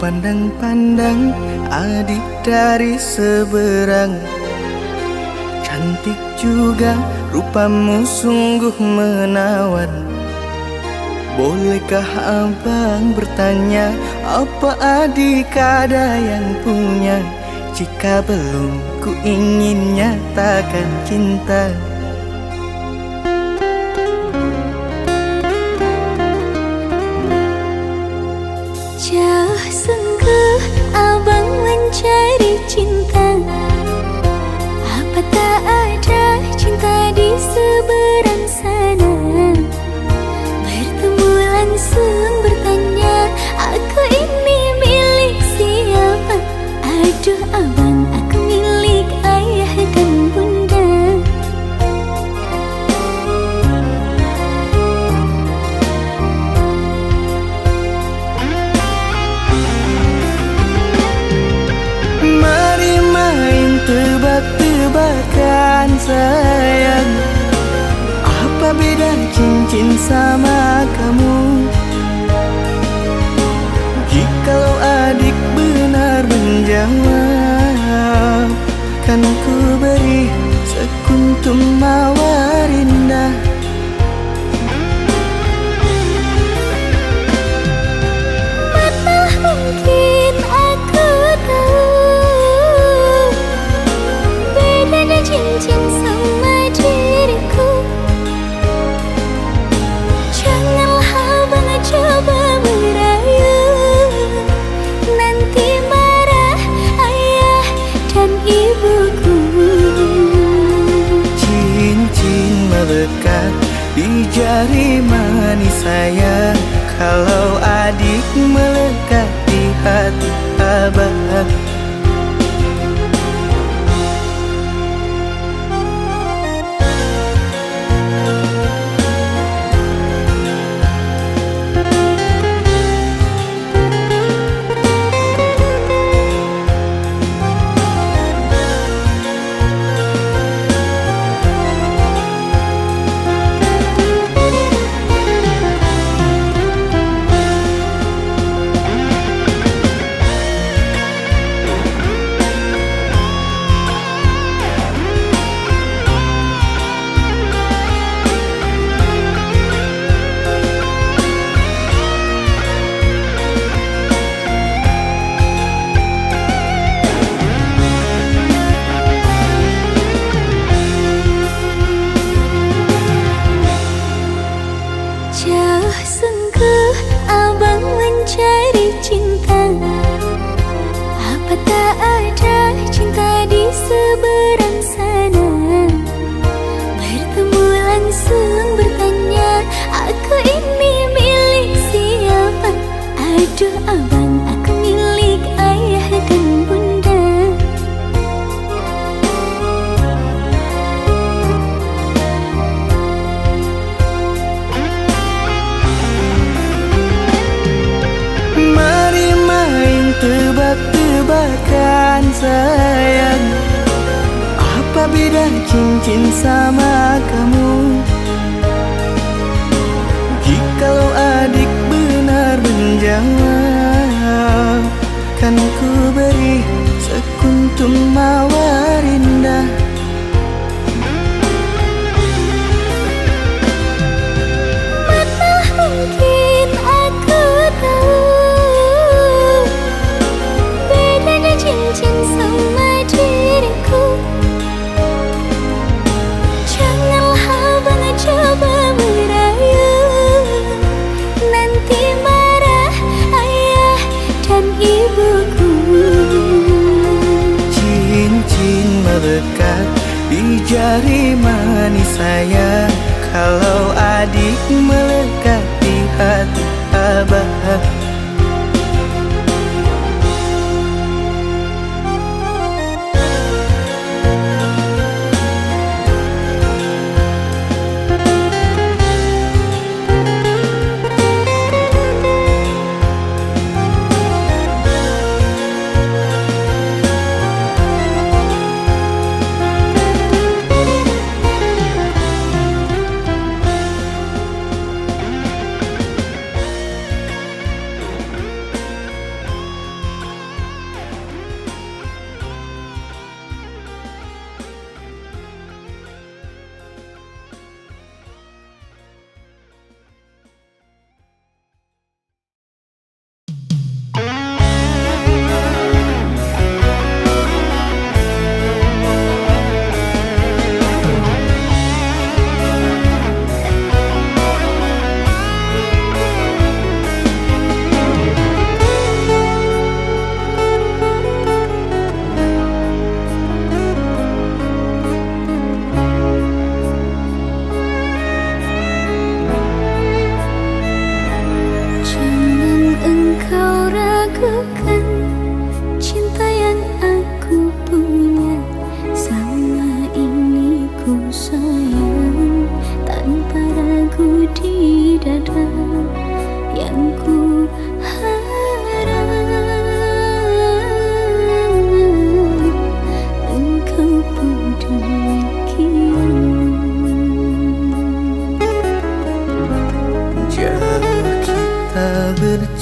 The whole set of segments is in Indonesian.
pandang-pandang adik dari seberang. Cantik juga rupamu sungguh menawan. Bolehkah abang bertanya, apa adik ada yang punya? Jika belum, ku ingin nyatakan cinta. Jauh sungguh abang mencari cinta. Apa tak ada cinta di seberang sana? Bertemu langsung bertanya, aku ini milik siapa? Aduh abang, aku milik ayah dan bunda. Mari main tebak-tebakan sayang, apa beda cincin sama kamu? Jikalau adik benar menjawab, kan ku beri sekuntum mawar indah. Mana mungkin aku tahu bedanya cincin sama diriku. Janganlah abang coba merayu, nanti marah ayah dan ibuku. Cincin melekat di jari manis sayang, kalau adik melekat di hati abang. Jauh sungguh abang mencari cinta. Apa tak ada cinta di seberang sana? Bertemu langsung bertanya, aku ini milik siapa? Aduh abang, aku milik ayah dan bunda. Mari main tebak-tebakan sayang, apa beda cincin sama kamu? Jikalau adik benar menjawab, kan ku beri sekuntum mawar indah. Mana mungkin aku tahu bedanya cincin sama diriku. Janganlah abang coba merayu, nanti marah ayah dan ibuku. Cincin melekat di jari manis sayang, kalau adik melekat di hati abang.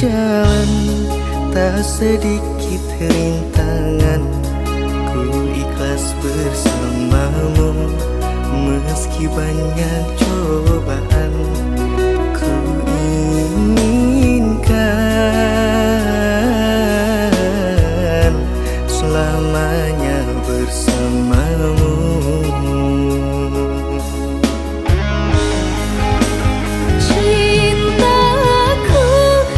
berjalan, tak sedikit rintangan. Ku ikhlas bersamamu, meski banyak cobaan. Ku inginkan selamanya bersamamu. Cintaku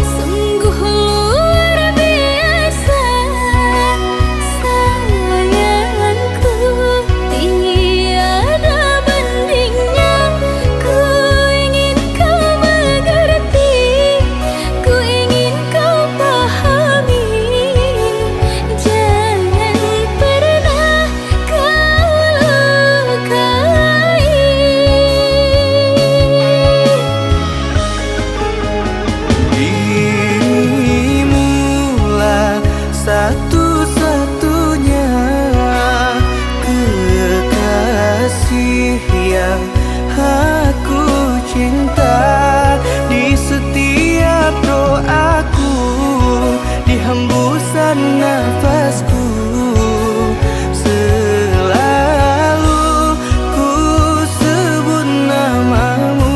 sungguh luar biasa, sayangku tiada bandingnya. Ku ingin kau mengerti, ku ingin kau pahami. Jangan pernah kau lukai. Dirimulah satu-satunya kekasih yang aku cinta. Di setiap doaku, di hembusan nafasku, selalu ku sebut namamu.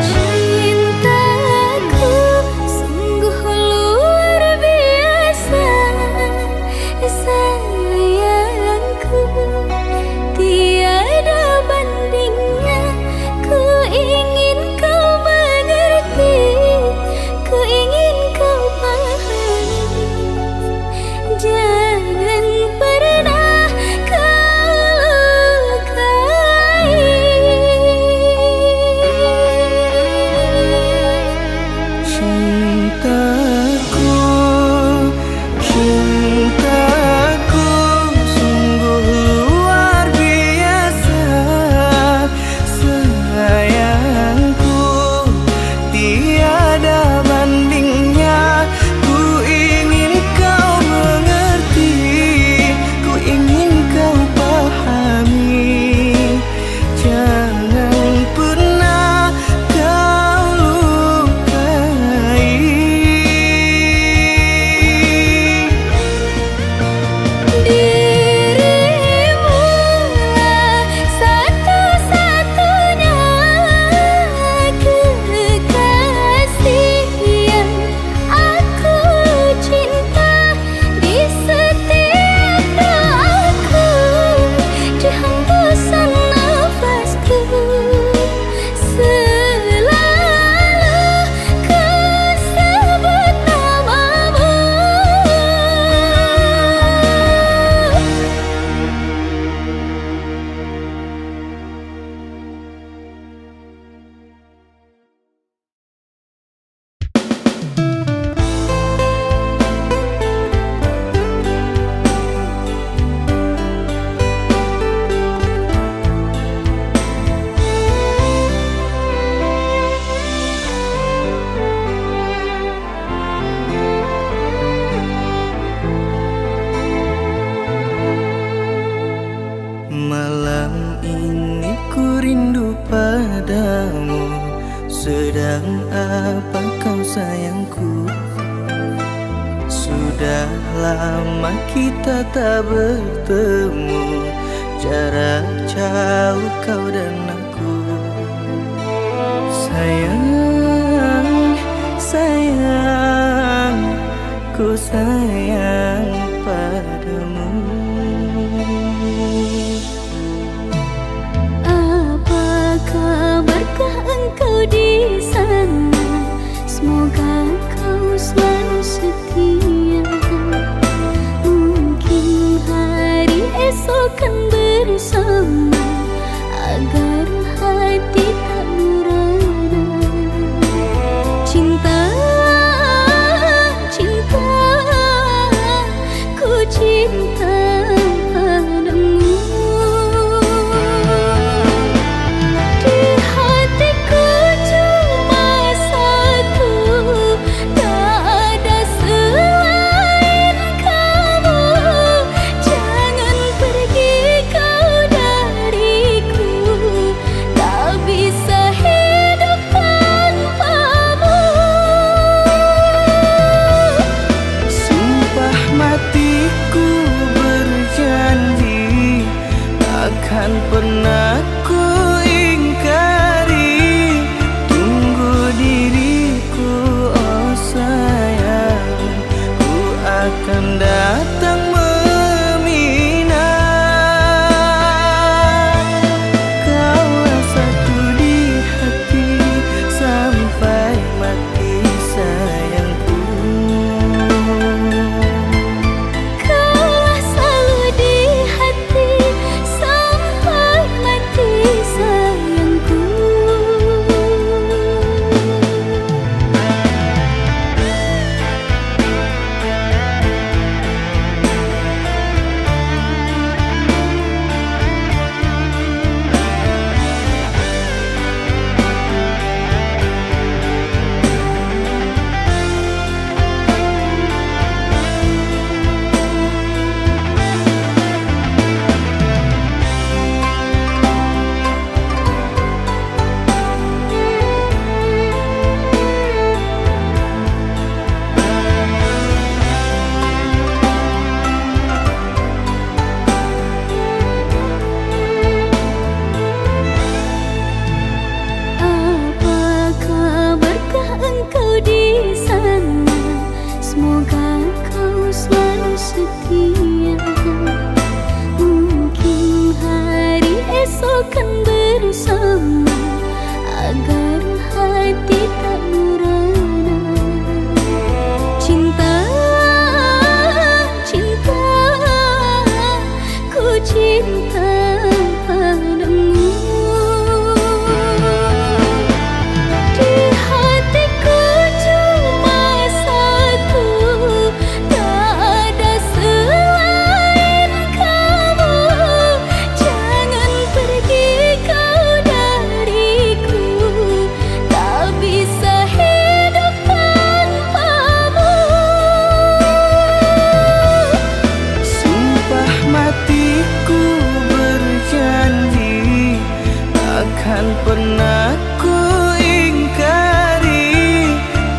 Cintaku sungguh luar biasa, sayangku tiada bandingnya. Ku ingin kau mengerti, ku ingin kau pahami. Jangan pernah kau lukai. Cintaku, cintaku sungguh luar biasa, sayangku tiada bandingnya. Ku ingin kau mengerti, ku ingin kau pahami. Jangan pernah kau lukai. Dirimulah satu-satunya kekasih yang aku cinta. Di setiap doaku, di hembusan nafasku, selalu ku sebut namamu. Malam ini ku rindu padamu, sedang apa kau sayangku? Sudah lama kita tak bertemu, jarak jauh kau dan aku. Sayang, sayang, ku sayang padamu. Apa kabarkah engkau di sana? Semoga kau selalu setia. Mungkin hari esok kan bersama, agar takkan pernah ku ingkari.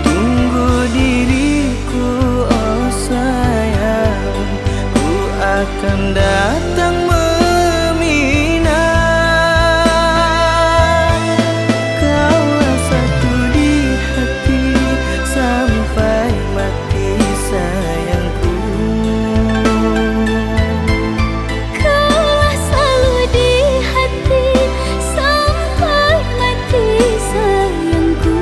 Tunggu diriku oh sayang, ku akan datang meminang. Kaulah satu di hati sampai mati sayangku. Kaulah selalu di hati sampai mati sayangku.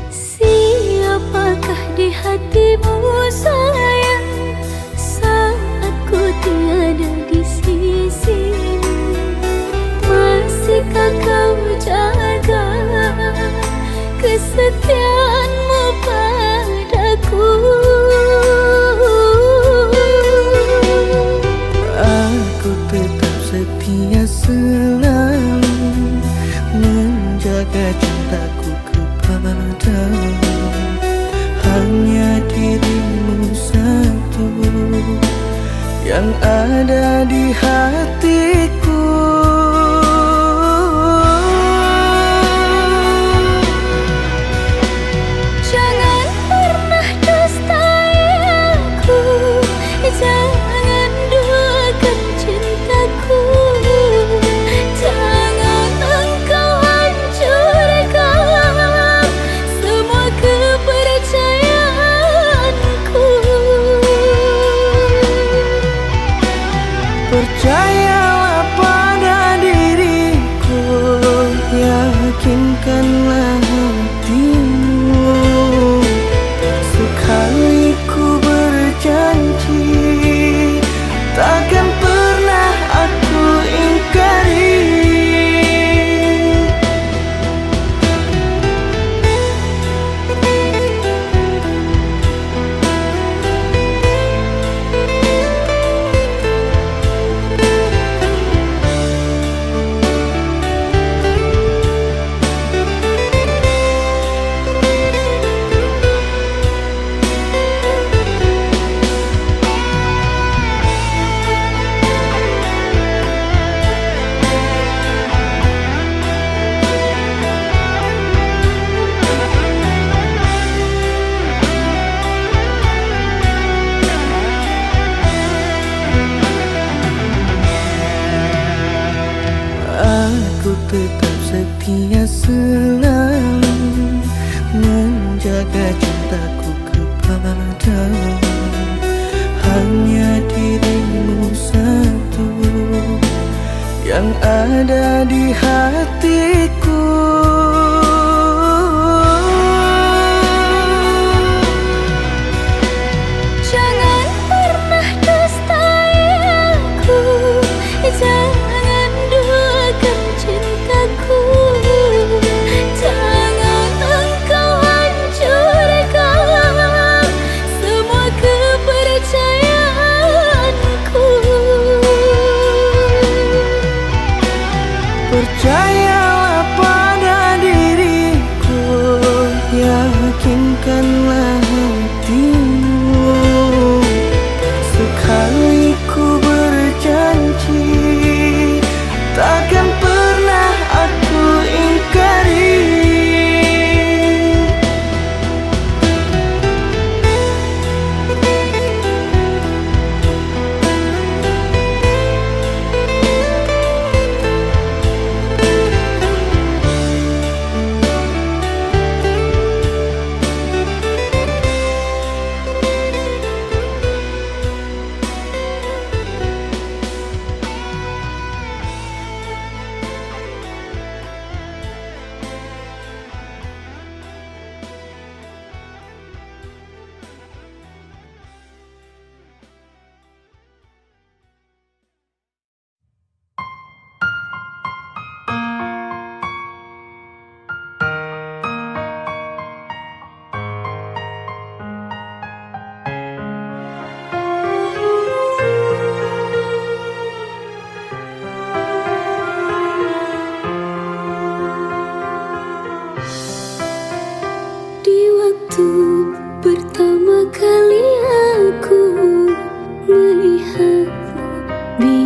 Siapakah di hatimu sayang saat ku tiada di sisimu? Masihkah kau jaga kesetiaanmu padaku? Aku tetap setia selalu menjaga cintaku kepadamu. Hanya dirimu satu yang ada di hatiku. Jangan pernah dustai aku, jangan duakan cintaku. Jangan engkau hancurkan semua kepercayaanku. Percayalah pada diriku, yakinkanlah hatimu. Sekali ku berjanji, takkan pernah aku ingkari. Aku tetap setia selalu menjaga cintaku kepadamu. Hanya dirimu satu yang ada di hatiku. Jangan pernah dustai aku, jangan duakan cintaku. Jangan engkau hancurkan semua kepercayaanku. Percayalah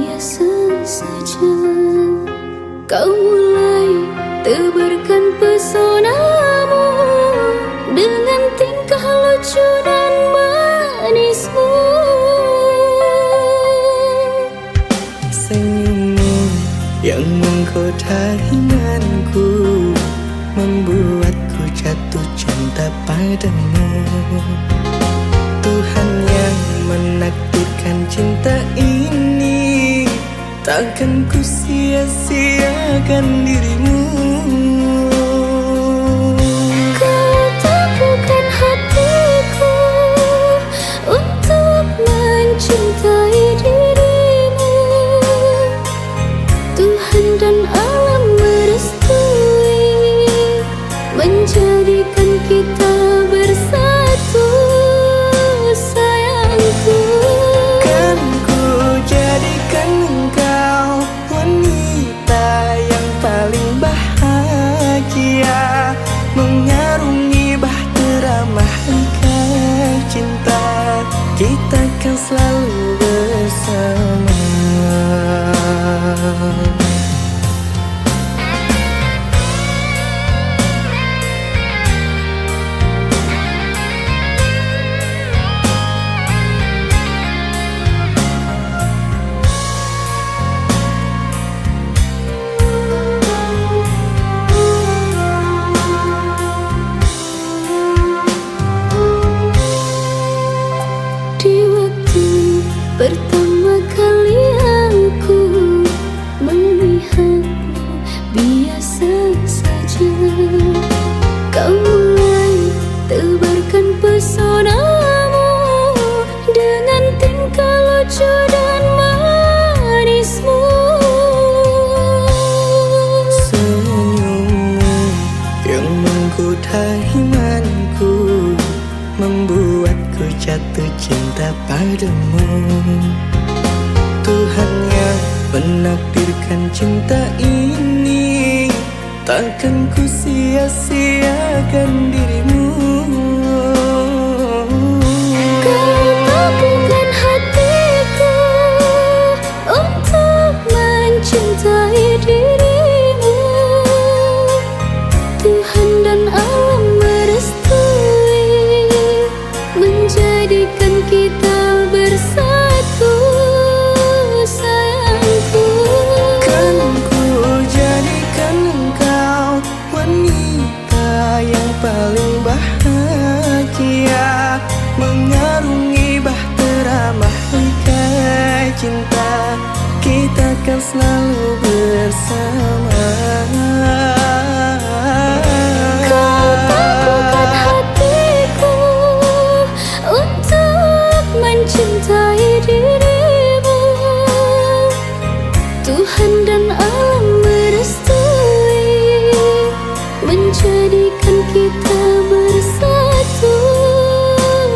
biasa saja. Kau mulai tebarkan pesonamu dengan tingkah lucu dan manismu. Senyummu yang menggoda imanku membuatku jatuh cinta padamu. Tuhan yang menakdirkan cinta ini, takkan ku sia-siakan dirimu. Kau tepukan hatiku untuk mencintai dirimu. Tuhan dan alam merestui menjadikan kita bersatu, sayangku. Kan ku jadikan engkau wanita yang paling bahagia, mengarungi bahtera mahligai cinta, kita kan selalu bersama. Di waktu pertama kali aku melihatmu biasa saja, kau mulai tebarkan pesonamu dengan tingkah lucu dan manismu. Senyummu yang menggoda imanku membuatku jatuh cinta padamu. Tuhan yang menakdirkan cinta ini, takkan ku sia-siakan dirimu. Kau tepukan hatiku untuk mencintai dirimu. Tuhan dan alam merestui menjadikan kita bersatu, sayangku. Kan ku jadikan engkau wanita yang paling bahagia, mengarungi bahtera mahligai cinta, kita kan selalu bersama. Kau tepukan hatiku untuk mencintai dirimu. Tuhan dan alam merestui menjadikan kita bersatu,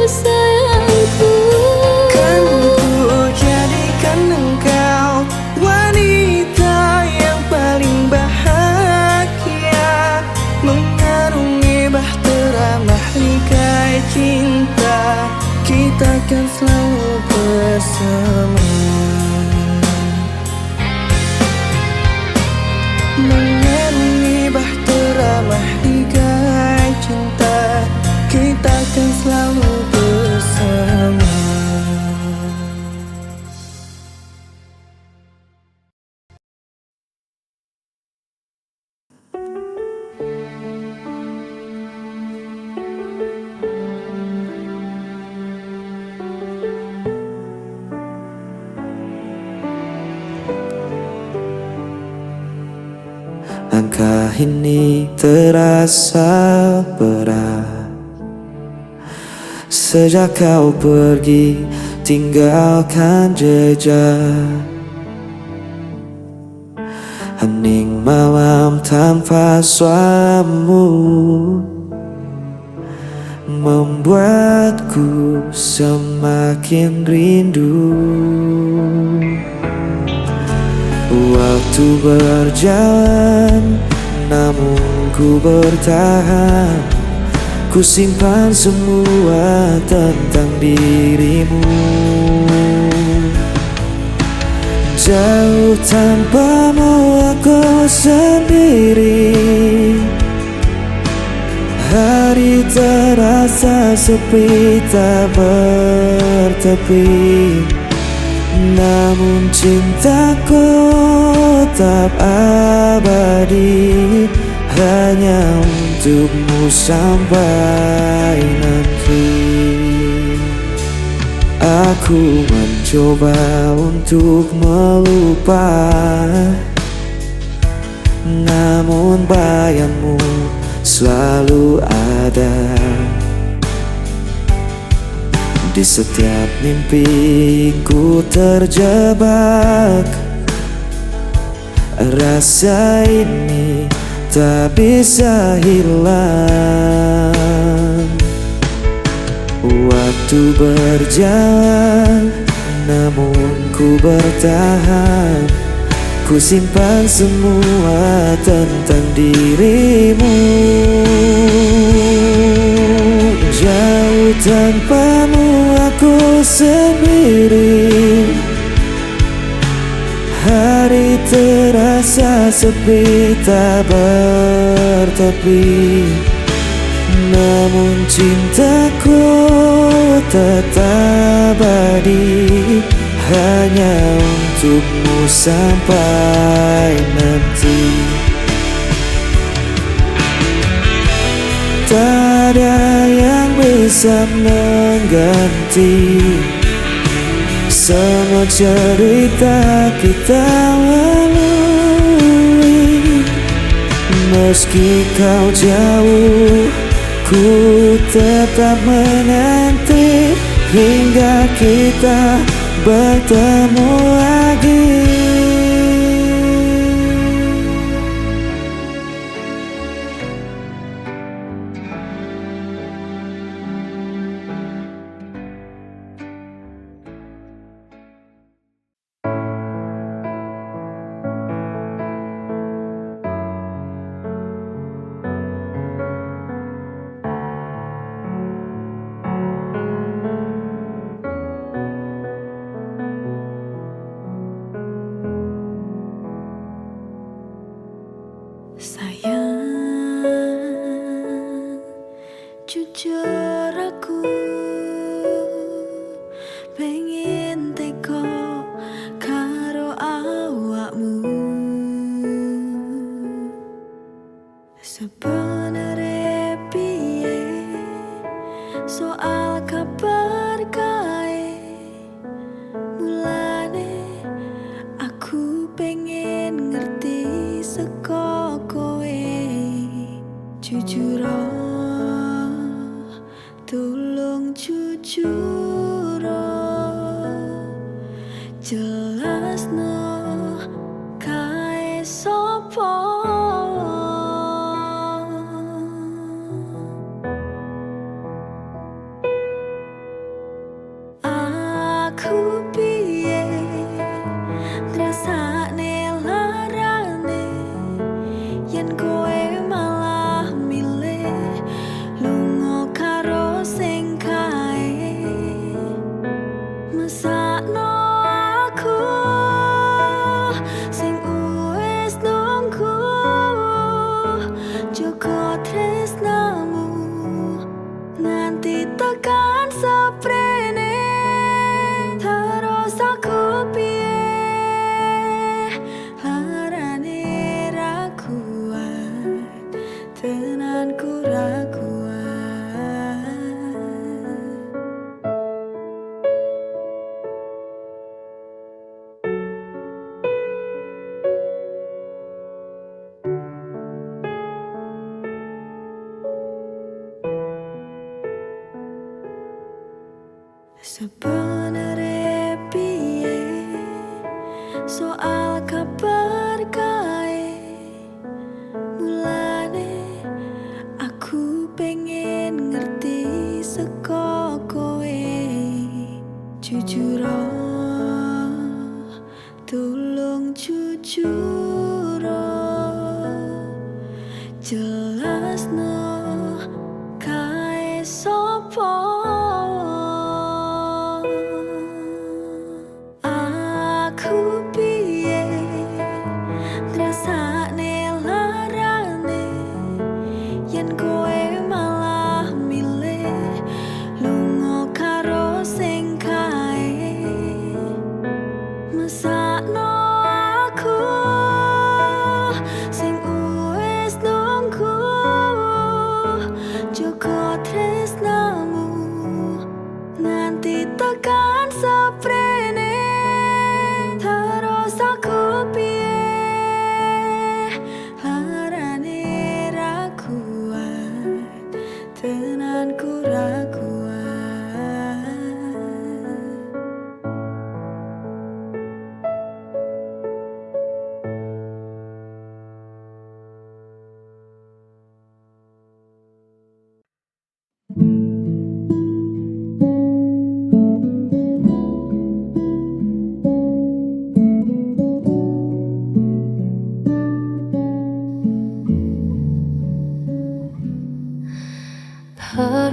sayangku. Kan ku jadikan engkau wanita yang paling bahagia, mengarungi bahtera mahligai cinta, kita kan selalu bersama. Mengarungi bahtera mahligai cinta, kita kan selalu bersama. Langkah ini terasa berat sejak kau pergi tinggalkan jejak. Hening malam tanpa suaramu membuatku semakin rindu. Waktu berjalan, namun ku bertahan. Ku simpan semua tentang dirimu. Jauh tanpamu aku sendiri, hari terasa sepi tak bertepi. Namun cintaku tetap abadi, hanya untukmu sampai nanti. Aku mencoba untuk melupa, namun bayangmu selalu ada di setiap mimpiku terjebak. Rasa ini tak bisa hilang. Waktu berjalan, namun ku bertahan. Ku simpan semua tentang dirimu. Jauh tanpamu aku sendiri, hari terasa sepi tak bertepi. Namun cintaku tetap abadi, hanya untukmu sampai nanti. Tak ada yang bisa mengganti semua cerita kita lalui. Meski kau jauh, ku tetap menanti hingga kita bertemu lagi. Sayang, jujur aku pengen teko karo awakmu. Sebenere piye soal kabar kae, mulane aku pengen ngerti seko kowe. Jujur tolong jujur jelasno kae sopo. Aku piye ngrasakne larane yen kowe malah milih lunga karo sing kae. Mesakno aku sing wis nunggu, joko tresnamu nganti tekan seprene. Terus aku piye larane ra kuat, tenanku ra kuat. Sebenere piye soal kabar kae, mulane aku pengen ngerti seko kowe. Jujur tolong jujur jelasno kae sopo. Aku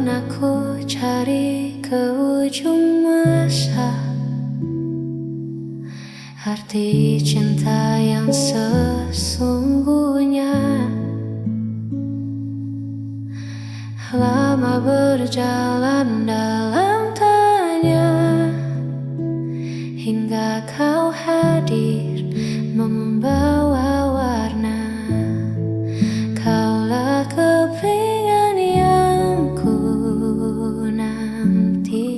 pernah ku cari ke ujung masa arti cinta yang sesungguhnya. Lama berjalan dalam tanya hingga kau hadir membawa warna. Kaulah kepingan yang ku nanti,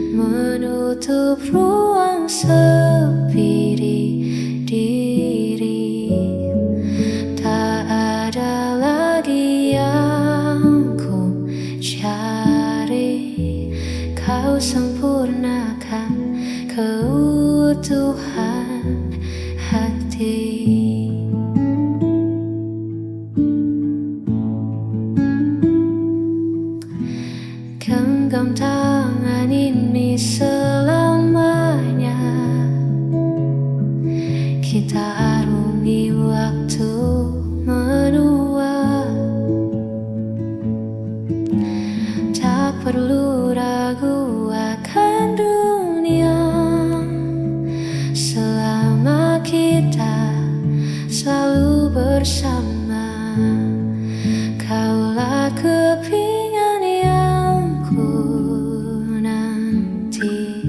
menutup ruang sepi di diri. Tak ada lagi yang ku cari, kau sempurnakan keutuhan hati. Genggam tangan ini selamanya, kita arungi waktu menua. Tak perlu ragu akan dunia selama kita selalu bersama. Kaulah kepingan yang ku nanti,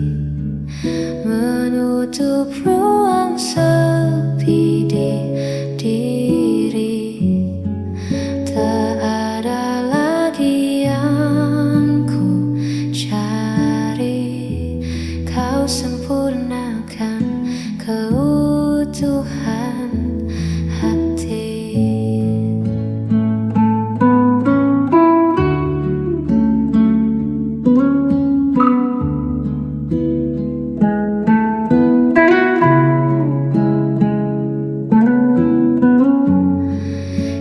menutup ruang sepi di diri. Tak ada lagi yang ku cari, kau sempurnakan keutuhan hati.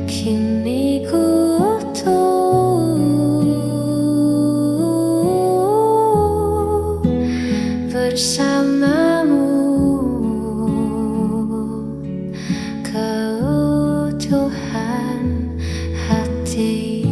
Kini ku utuh bersamamu, keutuhan hati.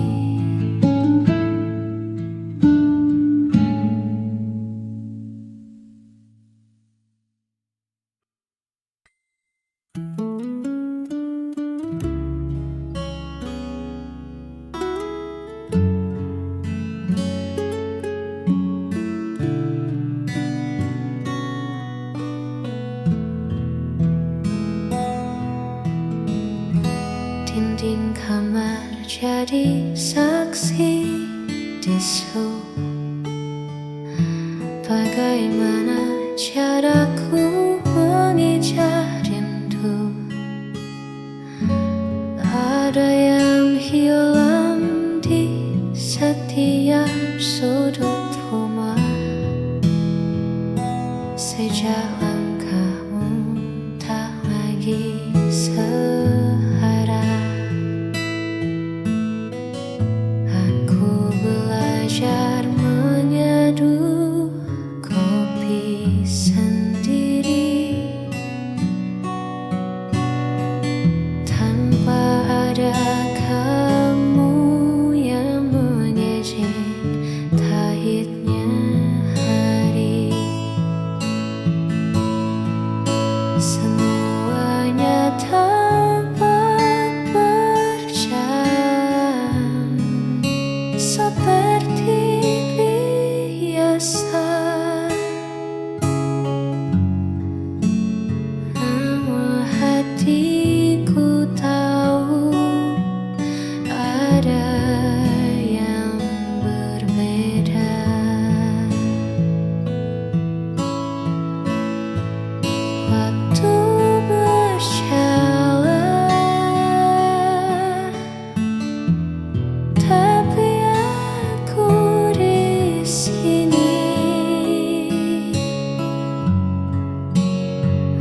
Dinding kamar jadi saksi bisu. Bagaimana caraku mengejar rindu? Ada yang hilang di setiap sudut rumah. Sejak langkahmu tak lagi searah, aku belajar menyeduh kopi sendiri tanpa ada kamu yang mengejek pahitnya hari. Semuanya tampak berjalan seperti biasa, namun hatiku tahu ada yang berbeda. Waktu berjalan, tapi aku di sini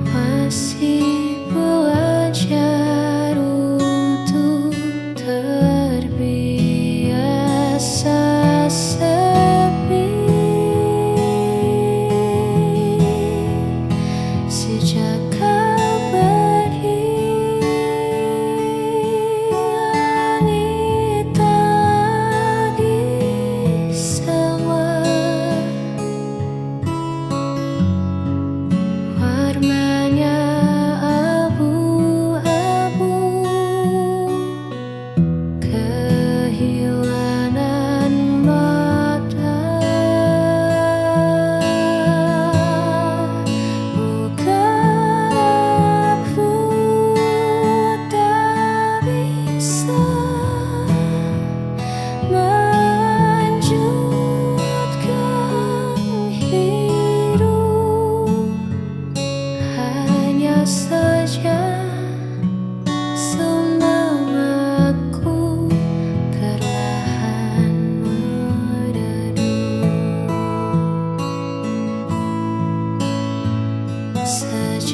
masih belajar untuk terbiasa sepi. Sejak kau pergi, langit tak lagi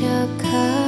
jaga